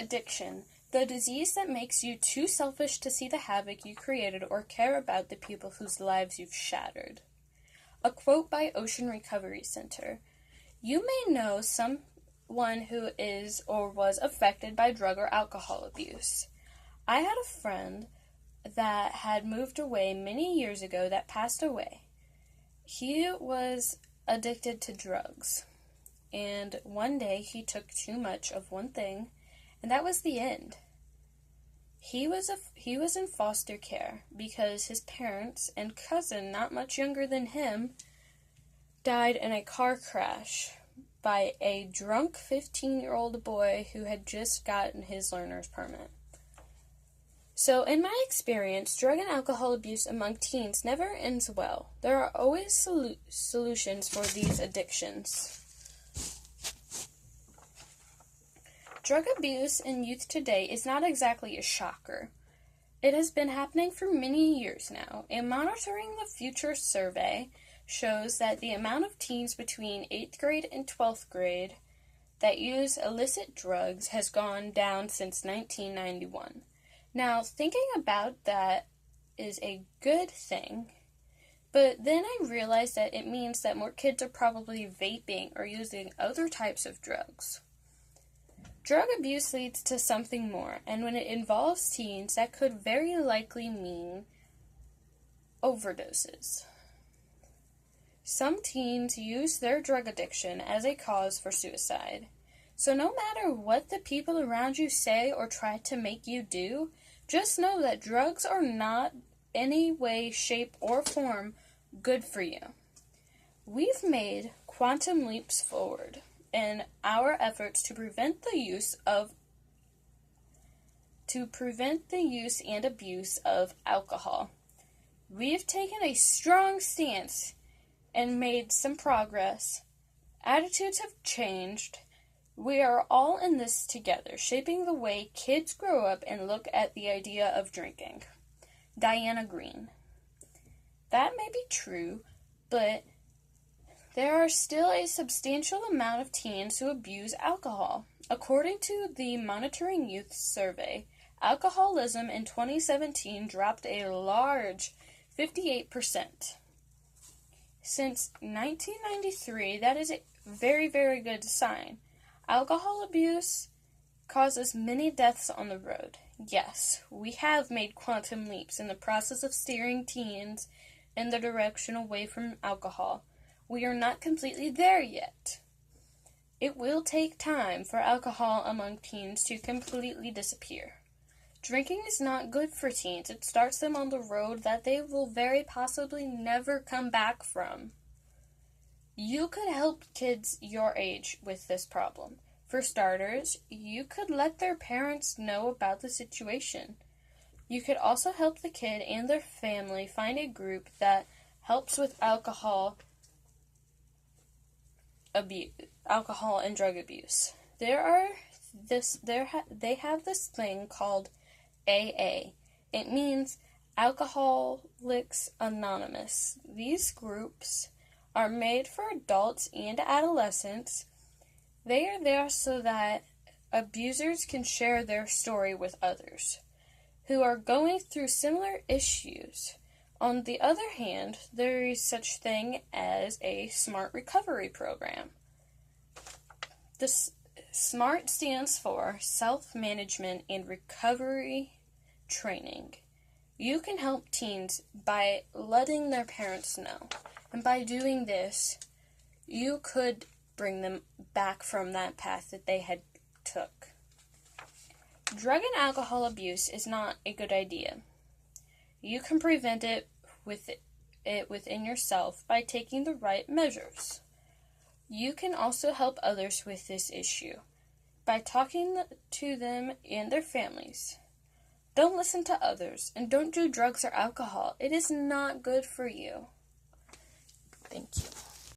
addiction, the disease that makes you too selfish to see the havoc you created or care about the people whose lives you've shattered. A quote by Ocean Recovery Center. You may know someone who is or was affected by drug or alcohol abuse. I had a friend that had moved away many years ago that passed away. He was addicted to drugs, and one day he took too much of one thing, and that was the end. He was in foster care because his parents and cousin, not much younger than him, died in a car crash by a drunk 15-year-old boy who had just gotten his learner's permit. So, in my experience, drug and alcohol abuse among teens never ends well. There are always solutions for these addictions. Drug abuse in youth today is not exactly a shocker. It has been happening for many years now. A Monitoring the Future survey shows that the amount of teens between 8th grade and 12th grade that use illicit drugs has gone down since 1991. Now, thinking about that is a good thing, but then I realized that it means that more kids are probably vaping or using other types of drugs. Drug abuse leads to something more, and when it involves teens, that could very likely mean overdoses. Some teens use their drug addiction as a cause for suicide. So no matter what the people around you say or try to make you do, just know that drugs are not any way, shape, or form good for you. We've made quantum leaps forward in our efforts to prevent the use and abuse of alcohol. We've taken a strong stance and made some progress. Attitudes have changed. We are all in this together, shaping the way kids grow up and look at the idea of drinking. Diana Green. That may be true, but there are still a substantial amount of teens who abuse alcohol. According to the Monitoring Youth survey, alcoholism in 2017 dropped a large 58%. Since 1993, that is a very, very good sign. Alcohol abuse causes many deaths on the road. Yes, we have made quantum leaps in the process of steering teens in the direction away from alcohol. We are not completely there yet. It will take time for alcohol among teens to completely disappear. Drinking is not good for teens. It starts them on the road that they will very possibly never come back from. You could help kids your age with this problem. For starters, you could let their parents know about the situation. You could also help the kid and their family find a group that helps with alcohol and drug abuse. They have this thing called AA. It means Alcoholics Anonymous. These groups are made for adults and adolescents. They are there so that abusers can share their story with others who are going through similar issues. On the other hand, there is such thing as a SMART recovery program. This SMART stands for Self-Management and Recovery Training. You can help teens by letting their parents know. And by doing this, you could bring them back from that path that they had took. Drug and alcohol abuse is not a good idea. You can prevent it within yourself by taking the right measures. You can also help others with this issue by talking to them and their families. Don't listen to others, and don't do drugs or alcohol. It is not good for you. Thank you.